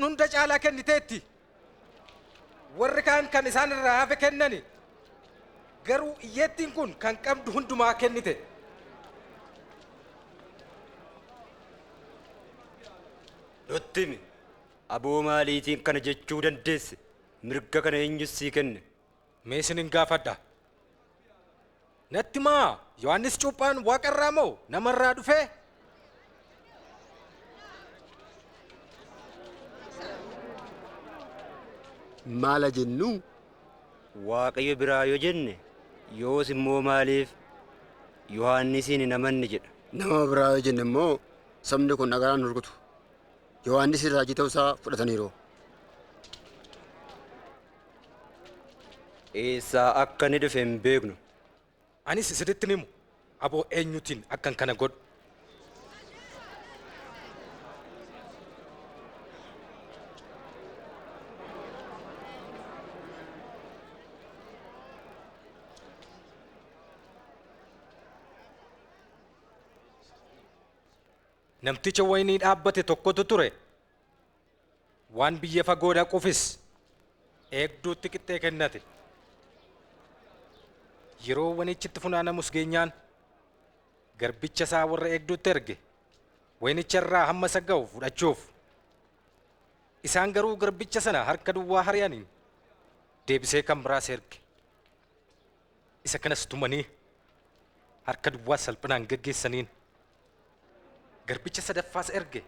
kun hunda caalaa kenniteetti. Warri kaan kan isaan irraa hafe kennani. Garuu iyyettiin kun kan qabdu hundumaa kennite. Nuttimi aboo maaliitiin kana jechuu dandeesse? Mirga kana eenyus sii kenne? Mee isinin gaafadha. Natti maa Yohaannis Cuuphaan waaqarraa moo namarraa dhufee? Maala jennu? Waaqayyo biraa yoo jenne yoos immoo maaliif Yohaannisiin hin amanne jedha? Nama biraa yoo jenne immoo sabni kun nagaan rukutu. Yohaannis raajii ta'uusaa fudhataniiru. Eessaa akka inni dhufe hin beeknu. Anis isinitti himu aboo eenyutiin akkan kana godhu. Namticha waynii dhaabbate tokkotu ture. Waan biyya fagoo dhaquufis eegduutti qixxee kennate. Yeroo waynichitti funaanamus geenyaan garbicha isaa warra eegduutti erge waynicha irraa hamma isa ga'u fudhachuuf. Isaan garuu garbicha sana harka duwwaa hari'aniin deebisee kan biraas erge. Isa kanas tumanii harka duwwaa salphinaan geggeessaniin. Garbicha sadaffaas erge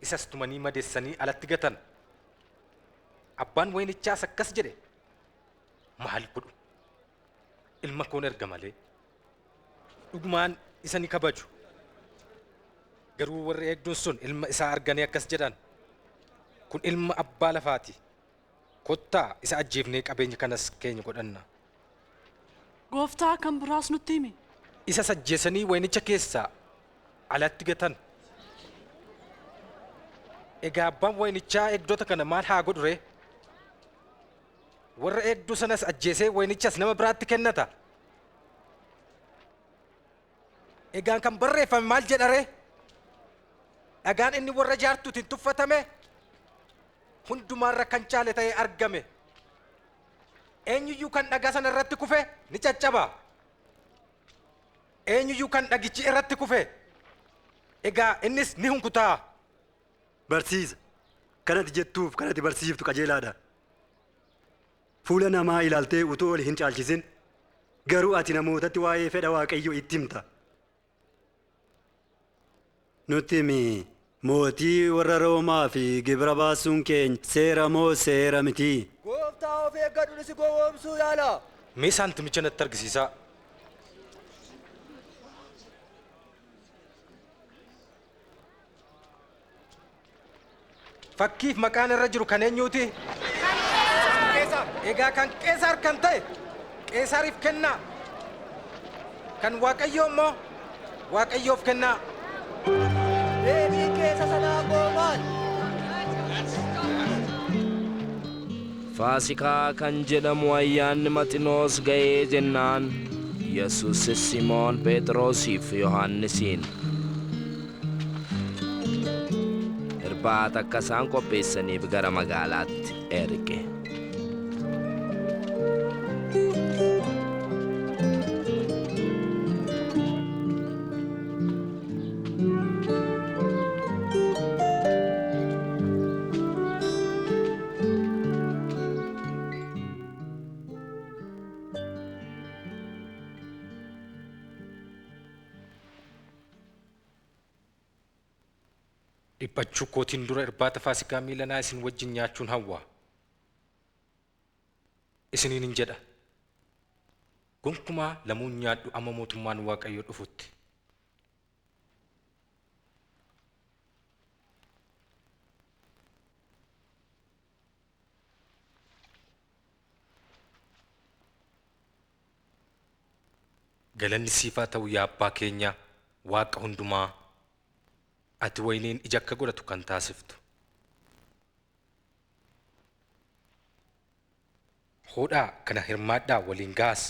isas tumanii madeessanii alatti gatan. Abbaan waynichaas akkas jedhe, maal godhu? Ilma koon erga malee dhugumaan isa ni kabaju. Garuu warri eegduun sun ilma isaa arganii akkas jedhan, kun ilma abbaa lafaati. Kottaa isa ajjeefnee qabeenya kanas keenya godhanna. Gooftaa kan biraas nutti himi. Isas ajjeesanii waynicha keessaa alatti gatan. Egaa abbaan waynichaa eegdota kana maal haa godhu ree? Warra eegduu sanas ajjeesee waynichas nama biraatti kennata. Egaan kan barreeffame maal jedha ree? Dhagaan inni warra jaartuutiin tuffatame hundumaarra kan caale ta'ee argame. Eenyuyyuu kan dhagaa sana irratti kufe ni caccaba. Eenyuyyuu kan dhagichi irratti kufe egaa innis ni hunkutaa. Barsiisa. Kanatti jettuuf kanatti barsiiftu qajeelaadha. Fuula namaa ilaaltee utuu ol hin caalchisin garuu ati namootatti waa'ee fedha Waaqayyoo itti himta. Nutti himi mootii warra Roomaa fi gibira baasuun keenya seera moo seera miti? Gooftaa of eeggadhuun si gowwoomsuu yaala. Mee saantimicha natti argisiisaa. Fakkiif maqaan irra jiru kan eenyuuti? Egaa kan Qeesaar kan ta'e Qeesaariif kennaa. Kan Waaqayyoo immoo Waaqayyoof kennaa. Deebii keessa sanaa goomaan. Faasikaa kan jedhamu ayyaanni Maxinoos ga'ee jennaan Yesuus Simoon Phexrosiif Yohaannisiin irbaata akka isaan qopheessaniif gara magaalaatti erge. Dhiphachuu kootiin dura irbaata Faasikaa miilanaa isin wajjin nyaachuun hawwa. Isiniin hin jedha. Gonkumaa lamuun nyaadhu amma mootummaan Waaqayyoo dhufutti. Galanni siif haa ta'u yaa abbaa keenya Waaqa hundumaa. Ati wayniin ija akka godhatu kan taasiftu. Hodhaa kana hirmaadhaa waliin gaas.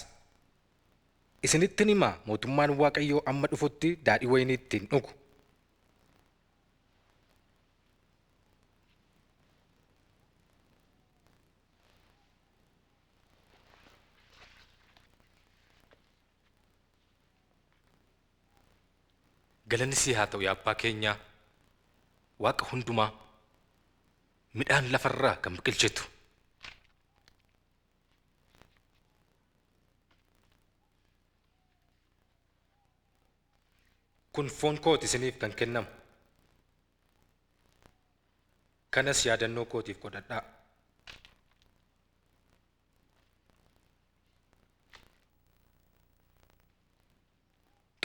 Isinittin himaa mootummaan Waaqayyoo amma dhufutti daadhii waynii ittiin dhugu. Galanni sii haa ta'u yaa abbaa keenyaa. Waaqa hundumaa midhaan lafarraa kan biqilchitu. Kun foon kooti isiniif kan kennamu. Kanas yaadannoo kootiif godhadhaa.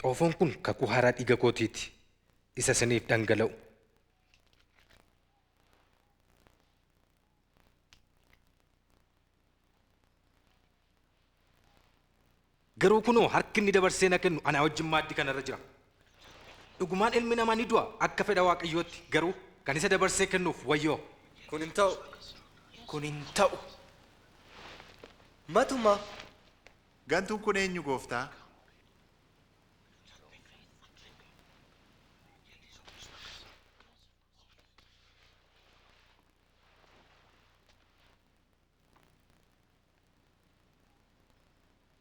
Xoofoon kun kakuu haaraa dhiiga kootiiti. Isa isiniif dhangala'u. Garuu kunoo harki inni dabarsee na kennu anaa wajjin maaddii kanarra jira. Dhugumaan ilmi namaa ni du'a akka fedha Waaqayyootti, garuu kan isa dabarsee kennuuf wayyoo. Kun hin ta'u. Kun hin ta'u. Matuma. Gantuun kun eenyu gooftaa?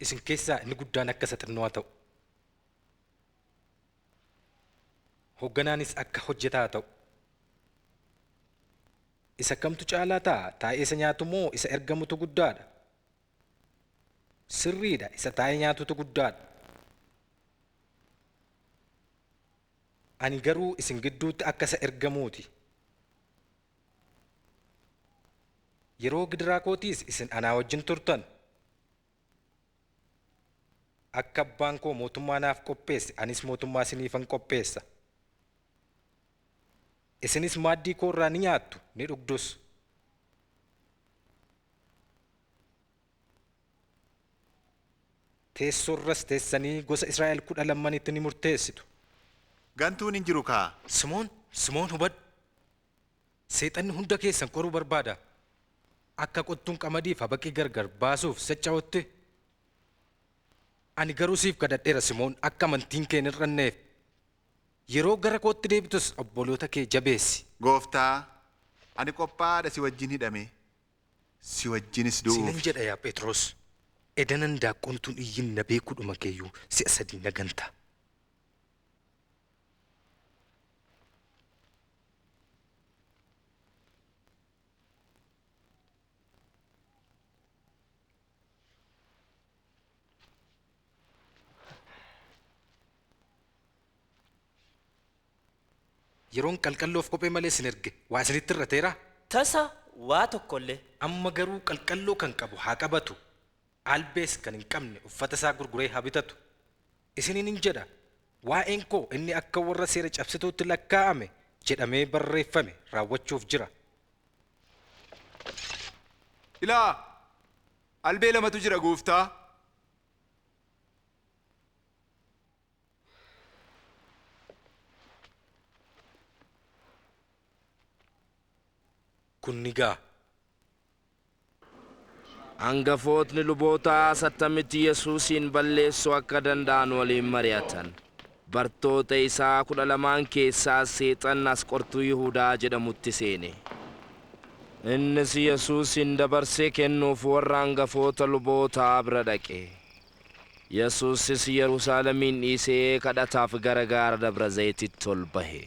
Isin keessaa inni guddaan akka isa xinnoo haa ta'u. Hoogganaanis akka hojjetaa haa ta'u. Isa kamtu caalaa ta'a? Taa'ee isa nyaatu moo isa ergamutu guddaadha? Sirriidha, isa taa'ee nyaatutu guddaadha. Ani garuu isin gidduutti akka isa ergamuuti. Yeroo gidiraa kootiis isin anaa wajjin turtan. Akka abbaan koo mootummaa naaf qopheesse anis mootummaa isiniifan qopheessa. Isinis maaddii koo irraa ni nyaattu ni dhugdus. Teessoo irras teessanii gosa Israa'el 12 ni murteessitu. Gantuun hin jiru kaa? Simoon hubadhu. Seexanni hunda keessan qoruu barbaada. Akka qottuun qamadiif habaqii gargar baasuuf socho'utti. Ani garuu siif kadhadheera Simoon akka amantiin kee hin hir'anneef. Yeroo gara kootti deebitus obboloota kee jabeessi. Gooftaa, ani qophaa'aadha si wajjin hidhame. Si wajjinis du'uuf. Sinan jedha yaa Phexros. Edanan daaqontuun iyyin na beekuudhuma keeyyuu si'a sadii na ganta. Yeroon qalqalloof kophee malee sin erge waa isinitti irrateera. Tasa waa tokkollee. Amma garuu qalqalloo kan qabu haa qabatu. Albees kan hin qabne uffata isaa gurguree haa bitatu. Isiniin hin jedha waa'een koo inni akka warra seera cabsituutti lakkaa'ame jedhamee barreeffame raawwachuuf jira. Ilaa! Albee lamatu jira gooftaa. Kun ni ga'a. Hangafootni lubootaa sattamitti Yesuusin balleessuu akka danda'an waliin mari'atan. Bartoota isaa 12 keessaa Seexan Asqortuu Yihuudaa jedhamutti seene. Innis Yesuusin dabarsee kennuuf warra hangafoota lubootaa bira dhaqe. Yesuusis Yerusaalemiin dhiisee kadhataaf gara gaara Dabra Zayititti ol bahe.